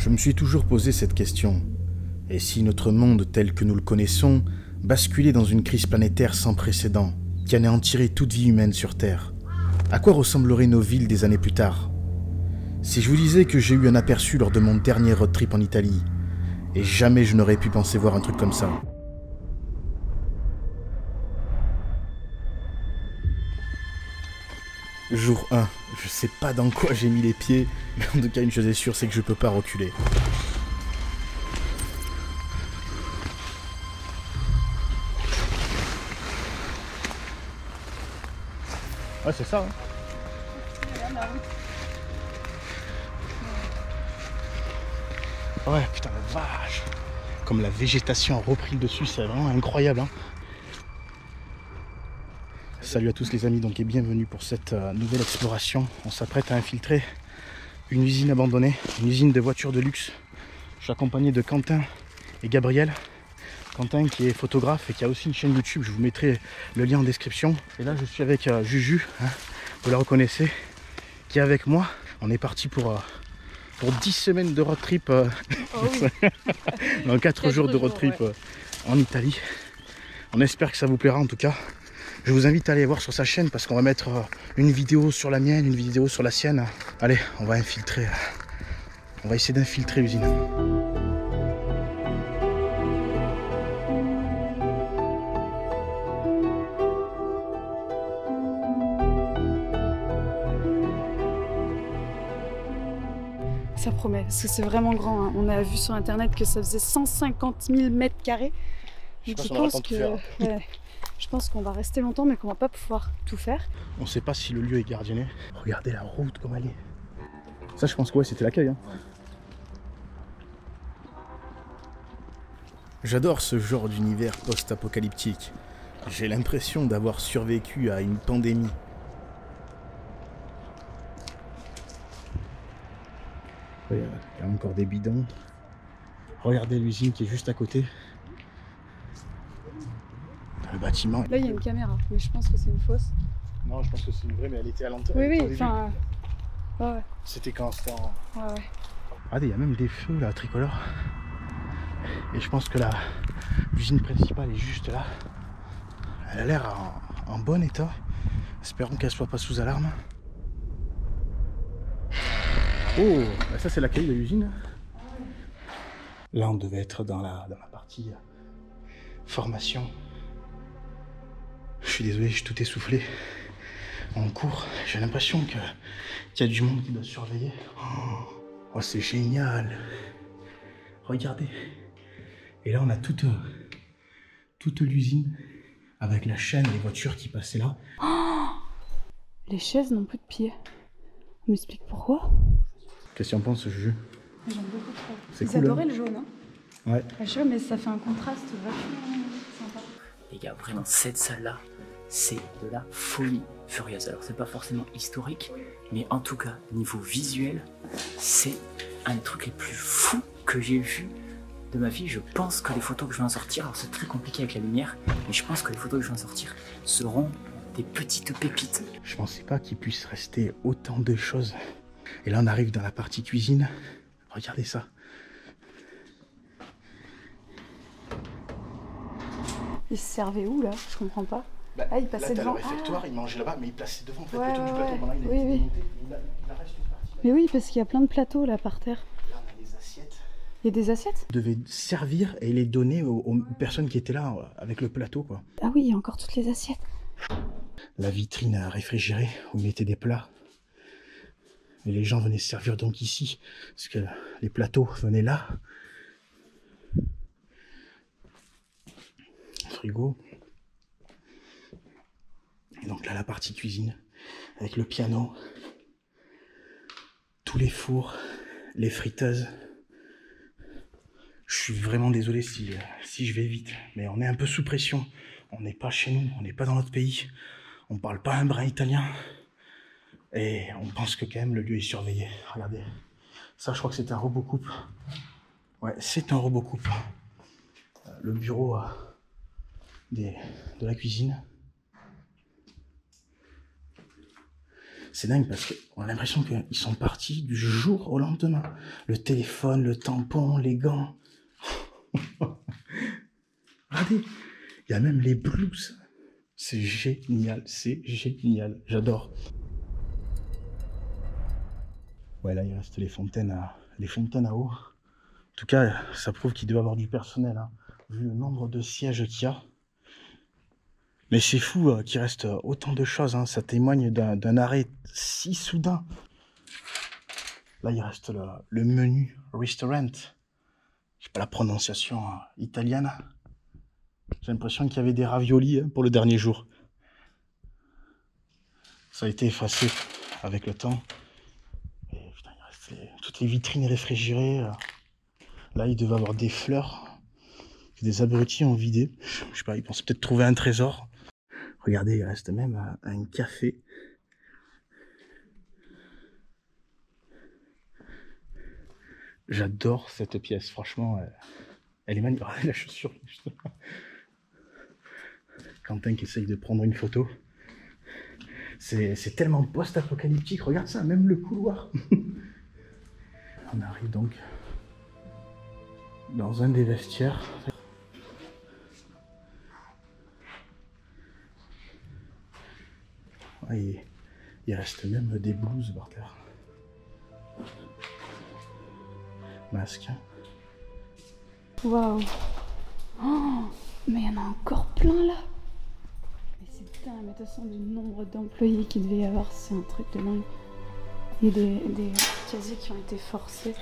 Je me suis toujours posé cette question. Et si notre monde tel que nous le connaissons basculait dans une crise planétaire sans précédent, qui anéantirait toute vie humaine sur Terre, à quoi ressembleraient nos villes des années plus tard? Si je vous disais que j'ai eu un aperçu lors de mon dernier road trip en Italie, et jamais je n'aurais pu penser voir un truc comme ça. Jour 1, je sais pas dans quoi j'ai mis les pieds, mais en tout cas une chose est sûre, c'est que je peux pas reculer. Ouais, c'est ça, hein. Ouais, putain, la vache. Comme la végétation a repris le dessus, c'est vraiment incroyable, hein. Salut à tous les amis, donc et bienvenue pour cette nouvelle exploration. On s'apprête à infiltrer une usine abandonnée, une usine de voitures de luxe. Je suis accompagné de Quentin et Gabriel. Quentin qui est photographe et qui a aussi une chaîne YouTube, je vous mettrai le lien en description. Et là je suis avec Juju, hein, vous la reconnaissez, qui est avec moi. On est parti pour 10 semaines de road trip, oh oui. Dans 4 jours de road trip, ouais. En Italie. On espère que ça vous plaira en tout cas. Je vous invite à aller voir sur sa chaîne parce qu'on va mettre une vidéo sur la mienne, une vidéo sur la sienne. Allez, on va infiltrer, on va essayer d'infiltrer l'usine. Ça promet, parce que c'est vraiment grand, hein. On a vu sur internet que ça faisait 150 000 mètres carrés. Donc je pense qu'on va rester longtemps, mais qu'on va pas pouvoir tout faire. On sait pas si le lieu est gardienné. Regardez la route comme elle est. Ça, je pense que ouais, c'était l'accueil, hein. J'adore ce genre d'univers post-apocalyptique. J'ai l'impression d'avoir survécu à une pandémie. Il y a encore des bidons. Regardez l'usine qui est juste à côté. Le bâtiment. Là, il y a une caméra, mais je pense que c'est une fausse. Non, je pense que c'est une vraie, mais elle était à l'entrée. Oui, enfin. Ouais. C'était quand c'était en. Ouais. Regardez, il y a même des feux là, tricolores. Et je pense que l'usine principale est juste là. Elle a l'air en bon état. Espérons qu'elle soit pas sous alarme. Oh, bah ça c'est l'accueil de l'usine. Là on devait être dans la partie formation. Je suis désolé, je suis tout essoufflé. On court, j'ai l'impression qu'il y a du monde qui doit surveiller. Oh c'est génial. Regardez. Et là on a toute l'usine avec la chaîne, les voitures qui passaient là. Oh, les chaises n'ont plus de pieds. On m'explique pourquoi? Qu'est-ce que tu en penses, Juju? J'aime beaucoup trop. C'est cool. Ils adoraient le jaune, hein? Ouais. Je sais, mais ça fait un contraste vachement sympa. Les gars, vraiment, cette salle-là, c'est de la folie furieuse. Alors, c'est pas forcément historique, mais en tout cas, niveau visuel, c'est un des trucs les plus fous que j'ai vu de ma vie. Je pense que les photos que je vais en sortir, alors c'est très compliqué avec la lumière, mais je pense que les photos que je vais en sortir seront des petites pépites. Je pensais pas qu'il puisse rester autant de choses. Et là on arrive dans la partie cuisine. Regardez ça. Ils se servaient où là? Je comprends pas. Bah, ah, ils passaient devant. Là, le réfectoire, ils mangeaient là-bas, mais ils plaçaient devant en fait, ouais, le du plateau. Maintenant, il oui. Monté, il reste une partie. Mais oui, parce qu'il y a plein de plateaux là par terre. Là, on a des assiettes. Il y a des assiettes? Ils devaient servir et les donner aux personnes qui étaient là avec le plateau, quoi. Ah oui, il y a encore toutes les assiettes. La vitrine réfrigérée où ils mettaient des plats. Et les gens venaient se servir donc ici, parce que les plateaux venaient là. Frigo. Et donc là, la partie cuisine, avec le piano, tous les fours, les friteuses. Je suis vraiment désolé si je vais vite, mais on est un peu sous pression. On n'est pas chez nous, on n'est pas dans notre pays. On parle pas un brin italien. Et on pense que quand même le lieu est surveillé. Regardez. Ça, je crois que c'est un robot-coupe. Ouais, c'est un robot-coupe. Le bureau de la cuisine. C'est dingue parce qu'on a l'impression qu'ils sont partis du jour au lendemain. Le téléphone, le tampon, les gants. Regardez, il y a même les blouses. C'est génial, j'adore. Ouais, là, il reste les fontaines à eau. En tout cas, ça prouve qu'il doit y avoir du personnel, hein, vu le nombre de sièges qu'il y a. Mais c'est fou qu'il reste autant de choses, hein. Ça témoigne d'un arrêt si soudain. Là, il reste le menu restaurant. Je sais pas la prononciation italienne. J'ai l'impression qu'il y avait des raviolis, hein, pour le dernier jour. Ça a été effacé avec le temps. Et putain, il reste toutes les vitrines réfrigérées. Là, il devait avoir des fleurs que des abrutis ont vidé. Je sais pas, ils pensaient peut-être trouver un trésor. Regardez, il reste même un café. J'adore cette pièce, franchement, elle est magnifique. Regardez la chaussure. Quentin qui essaye de prendre une photo. C'est tellement post-apocalyptique, regarde ça, même le couloir. On arrive donc dans un des vestiaires. Ouais, il reste même des blouses par terre. Masque. Waouh. Oh, mais il y en a encore plein là. Mais c'est dingue, mais de toute façon, le nombre d'employés qu'il devait y avoir, c'est un truc de dingue. Il y a des casiers qui ont été forcés.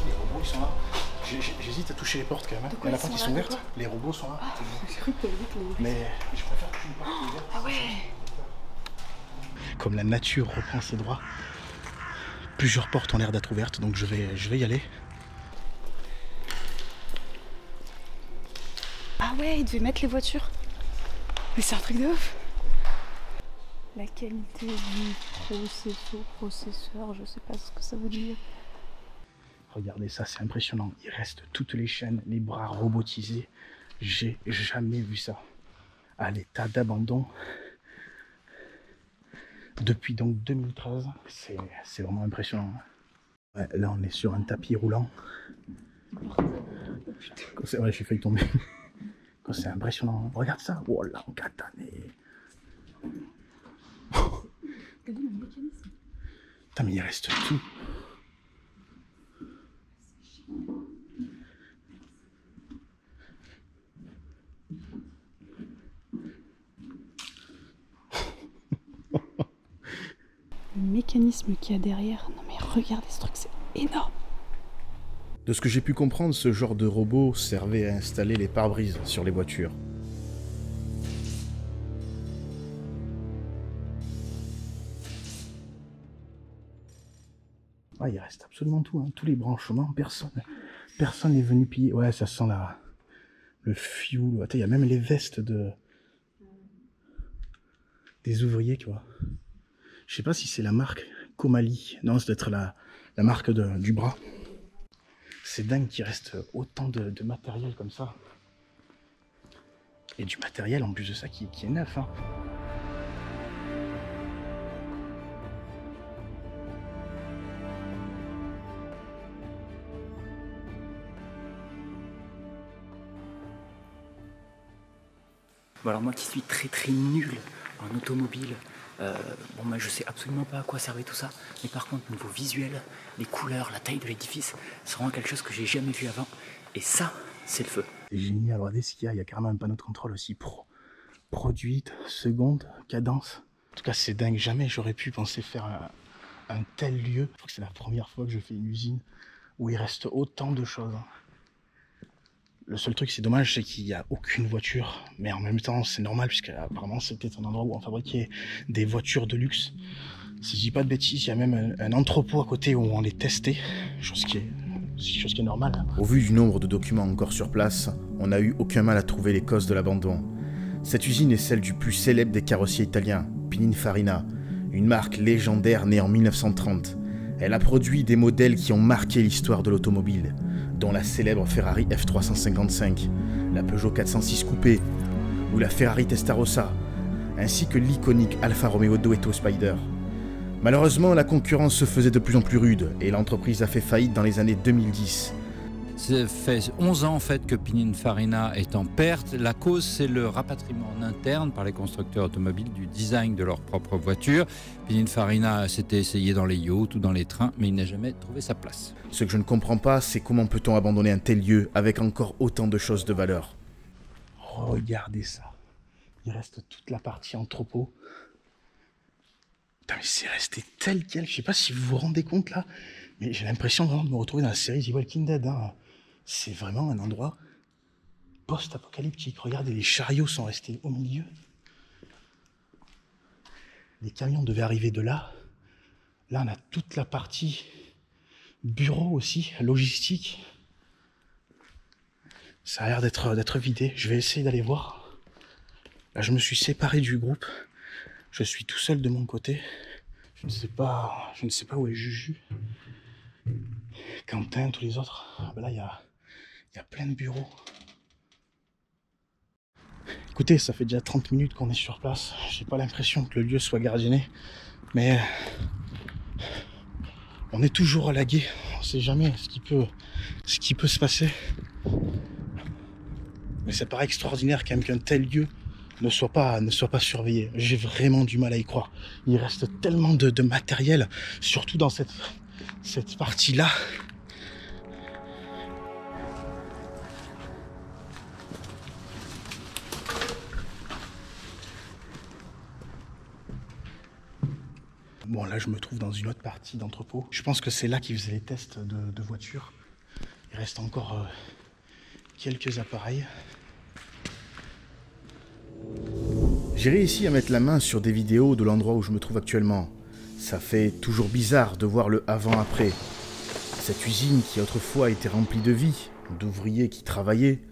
Les robots, ils sont là. J'hésite à toucher les portes quand même. Il y en a pas qui sont ouvertes. Les robots sont là. Ah, j'ai cru que t'avais dit que les... Mais je préfère toucher une porte ouverte. Ah ouais. Comme la nature reprend ses droits, plusieurs portes ont l'air d'être ouvertes, donc je vais y aller. Ah ouais, il devait mettre les voitures. Mais c'est un truc de ouf. La qualité du processeur, je sais pas ce que ça veut dire. Regardez ça, c'est impressionnant. Il reste toutes les chaînes, les bras robotisés. J'ai jamais vu ça. À l'état d'abandon. Depuis donc 2013, c'est vraiment impressionnant. Ouais, là, on est sur un tapis roulant. Ouais, j'ai failli tomber. C'est impressionnant. Regarde ça. Oh là, en katané. Putain, mais il reste tout. Le mécanisme qu'il y a derrière, non mais regardez ce truc, c'est énorme. De ce que j'ai pu comprendre, ce genre de robot servait à installer les pare-brises sur les voitures. Ouais, il reste absolument tout, hein. Tous les branchements, personne n'est venu piller. Ouais, ça sent le fuel. Attends, il y a même les vestes des ouvriers, tu vois. Je sais pas si c'est la marque Comali. Non, ça doit être la marque du bras. C'est dingue qu'il reste autant de matériel comme ça. Et du matériel en plus de ça qui est neuf, hein. Bon alors moi qui suis très nul en automobile, bon moi je sais absolument pas à quoi servait tout ça, mais par contre niveau visuel, les couleurs, la taille de l'édifice, c'est vraiment quelque chose que j'ai jamais vu avant, et ça c'est le feu. C'est génial, regardez ce qu'il y a carrément un panneau de contrôle aussi produite, seconde, cadence. En tout cas c'est dingue, jamais j'aurais pu penser faire un tel lieu. Je crois que c'est la première fois que je fais une usine où il reste autant de choses, hein. Le seul truc, c'est dommage, c'est qu'il n'y a aucune voiture. Mais en même temps, c'est normal, puisque apparemment, c'était un endroit où on fabriquait des voitures de luxe. Si je dis pas de bêtises, il y a même un entrepôt à côté où on les testait. Chose qui est normale, hein. Au vu du nombre de documents encore sur place, on n'a eu aucun mal à trouver les causes de l'abandon. Cette usine est celle du plus célèbre des carrossiers italiens, Pininfarina, une marque légendaire née en 1930. Elle a produit des modèles qui ont marqué l'histoire de l'automobile. dont la célèbre Ferrari F355, la Peugeot 406 Coupé ou la Ferrari Testarossa, ainsi que l'iconique Alfa Romeo Duetto Spider. Malheureusement, la concurrence se faisait de plus en plus rude et l'entreprise a fait faillite dans les années 2010. Ça fait 11 ans en fait que Pininfarina est en perte. La cause, c'est le rapatriement en interne par les constructeurs automobiles du design de leur propre voiture. Pininfarina s'était essayé dans les yachts ou dans les trains, mais il n'a jamais trouvé sa place. Ce que je ne comprends pas, c'est comment peut-on abandonner un tel lieu avec encore autant de choses de valeur. Regardez ça. Il reste toute la partie entrepôt. Putain, mais c'est resté tel quel. Je sais pas si vous vous rendez compte là, mais j'ai l'impression vraiment de me retrouver dans la série The Walking Dead. Hein. C'est vraiment un endroit post-apocalyptique. Regardez, les chariots sont restés au milieu. Les camions devaient arriver de là. Là, on a toute la partie bureau aussi, logistique. Ça a l'air d'être vidé. Je vais essayer d'aller voir. Là, je me suis séparé du groupe. Je suis tout seul de mon côté. Je ne sais pas où est Juju. Quentin, tous les autres. Ben là, il y a plein de bureaux. Écoutez, ça fait déjà 30 minutes qu'on est sur place. J'ai pas l'impression que le lieu soit gardienné. Mais on est toujours à la guet. On sait jamais ce qui peut se passer. Mais ça paraît extraordinaire quand même qu'un tel lieu ne soit pas surveillé. J'ai vraiment du mal à y croire. Il reste tellement de matériel, surtout dans cette partie-là. Bon, là, je me trouve dans une autre partie d'entrepôt. Je pense que c'est là qu'ils faisaient les tests de voitures. Il reste encore quelques appareils. J'ai réussi à mettre la main sur des vidéos de l'endroit où je me trouve actuellement. Ça fait toujours bizarre de voir le avant-après. Cette usine qui autrefois était remplie de vie, d'ouvriers qui travaillaient.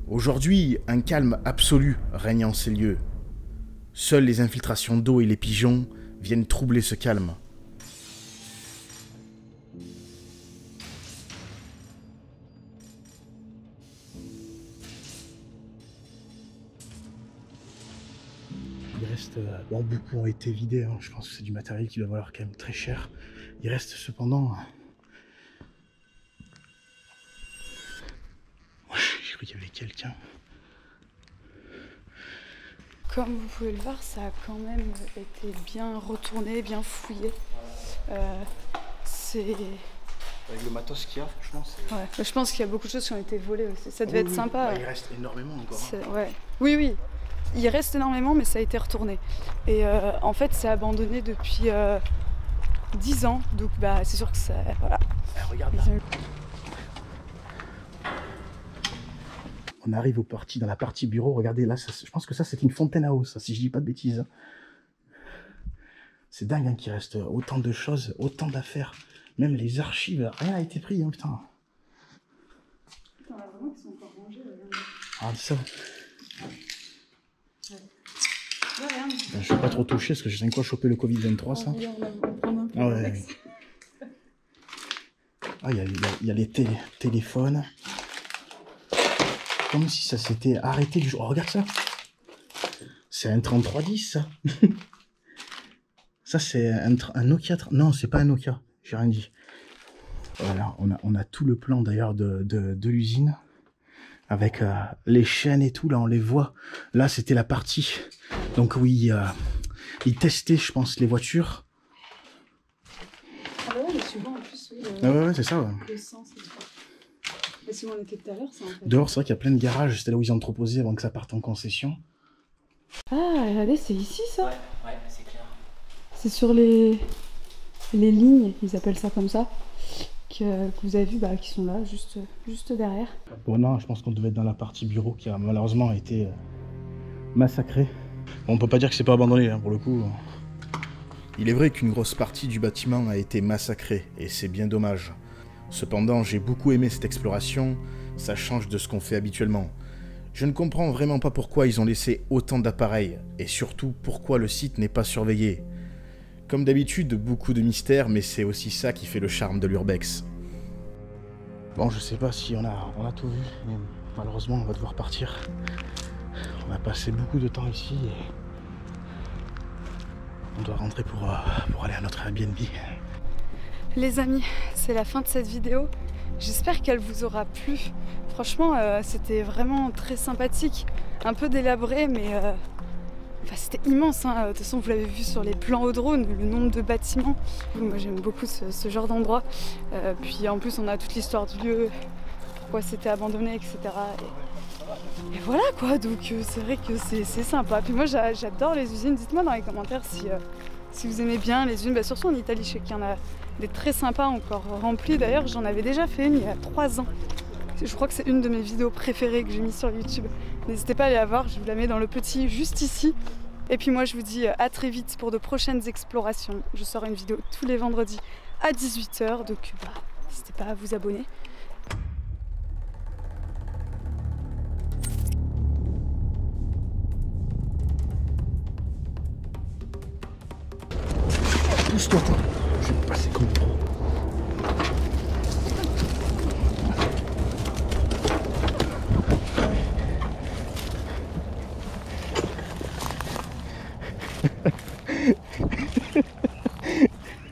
Aujourd'hui, un calme absolu règne en ces lieux. Seules les infiltrations d'eau et les pigeons viennent troubler ce calme. Il reste, bon, beaucoup ont été vidés, hein. Je pense que c'est du matériel qui doit valoir quand même très cher. Il reste cependant... J'ai cru qu'il y avait quelqu'un. Comme vous pouvez le voir, ça a quand même été bien retourné, bien fouillé. C'est... Avec le matos qu'il y a, franchement, c'est... Ouais, je pense qu'il y a beaucoup de choses qui ont été volées aussi. Ça devait être sympa. Bah, il reste énormément encore. Hein. Ouais. Oui. Il reste énormément, mais ça a été retourné. Et en fait, c'est abandonné depuis 10 ans. Donc, bah, c'est sûr que ça... Voilà. Regarde là. On arrive dans la partie bureau. Regardez, là, je pense que ça, c'est une fontaine à eau, ça, si je dis pas de bêtises. C'est dingue hein, qu'il reste autant de choses, autant d'affaires. Même les archives, rien n'a été pris, hein, putain. Putain, là, vraiment, ils sont encore rangés. Ah, ça. Ouais. Là, regarde. Je vais pas trop toucher parce que je sais quoi choper le Covid-23, ça. Ah ouais. Ah, il y a les téléphones. Comme si ça s'était arrêté du jour. Oh, regarde ça. C'est un 3310, ça. Ça, c'est un Nokia. Non, c'est pas un Nokia. J'ai rien dit. Voilà, on a tout le plan d'ailleurs de l'usine. Avec les chaînes et tout, là, on les voit. Là, c'était la partie. Donc oui, ils testaient, je pense, les voitures. Ah bah ouais, mais souvent, en plus, oui. Ah ouais, c'est ça, ouais. L'essence et tout. Et si on était tout à l'heure, ça en fait. Dehors, c'est vrai qu'il y a plein de garages. C'était là où ils entreposaient avant que ça parte en concession. Ah, regardez, c'est ici, ça. Ouais, c'est clair. C'est sur les lignes, ils appellent ça comme ça, que vous avez vu, bah, qui sont là, juste derrière. Bon, non, je pense qu'on devait être dans la partie bureau qui a malheureusement été massacrée. Bon, on peut pas dire que c'est pas abandonné, hein, pour le coup. Il est vrai qu'une grosse partie du bâtiment a été massacrée, et c'est bien dommage. Cependant, j'ai beaucoup aimé cette exploration, ça change de ce qu'on fait habituellement. Je ne comprends vraiment pas pourquoi ils ont laissé autant d'appareils, et surtout pourquoi le site n'est pas surveillé. Comme d'habitude, beaucoup de mystères, mais c'est aussi ça qui fait le charme de l'Urbex. Bon, je sais pas si on a tout vu, mais malheureusement on va devoir partir. On a passé beaucoup de temps ici et on doit rentrer pour aller à notre Airbnb. Les amis, c'est la fin de cette vidéo. J'espère qu'elle vous aura plu. Franchement, c'était vraiment très sympathique. Un peu délabré, mais enfin, c'était immense. Hein. De toute façon, vous l'avez vu sur les plans au drone, le nombre de bâtiments. Moi, j'aime beaucoup ce genre d'endroit. Puis en plus, on a toute l'histoire du lieu, pourquoi c'était abandonné, etc. Et voilà quoi, donc c'est vrai que c'est sympa. Puis moi, j'adore les usines. Dites-moi dans les commentaires si vous aimez bien les usines. Bah, surtout en Italie, je sais qu'il y en a des très sympas encore remplies. D'ailleurs, j'en avais déjà fait une il y a 3 ans. Je crois que c'est une de mes vidéos préférées que j'ai mis sur YouTube. N'hésitez pas à aller la voir, je vous la mets dans le petit juste ici. Et puis moi je vous dis à très vite pour de prochaines explorations. Je sors une vidéo tous les vendredis à 18 h, donc n'hésitez pas à vous abonner. Pousse-toi quoi, je vais passer comme pro.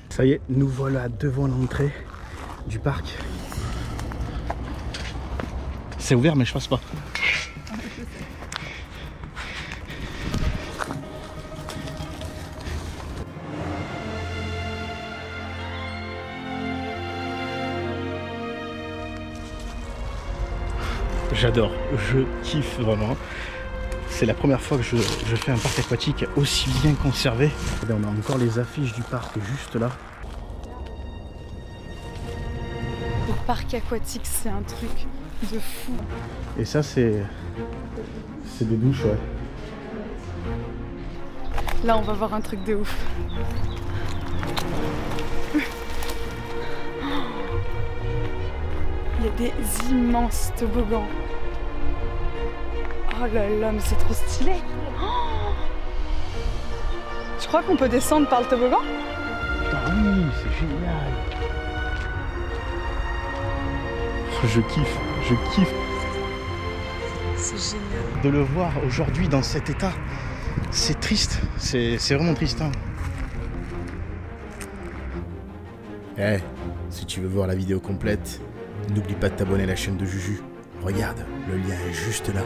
Ça y est, nous voilà devant l'entrée du parc. C'est ouvert mais je passe pas. J'adore, je kiffe vraiment. C'est la première fois que je fais un parc aquatique aussi bien conservé. Et là, on a encore les affiches du parc juste là. Le parc aquatique, c'est un truc de fou. Et ça, c'est des douches, ouais. Là, on va voir un truc de ouf. Il y a des immenses toboggans. Oh là là, mais c'est trop stylé. Oh, je crois qu'on peut descendre par le toboggan. Putain, oui, c'est génial. Oh, je kiffe. C'est génial. De le voir aujourd'hui dans cet état, c'est triste. C'est vraiment triste. Hein. Eh, si tu veux voir la vidéo complète, n'oublie pas de t'abonner à la chaîne de Juju. Regarde, le lien est juste là.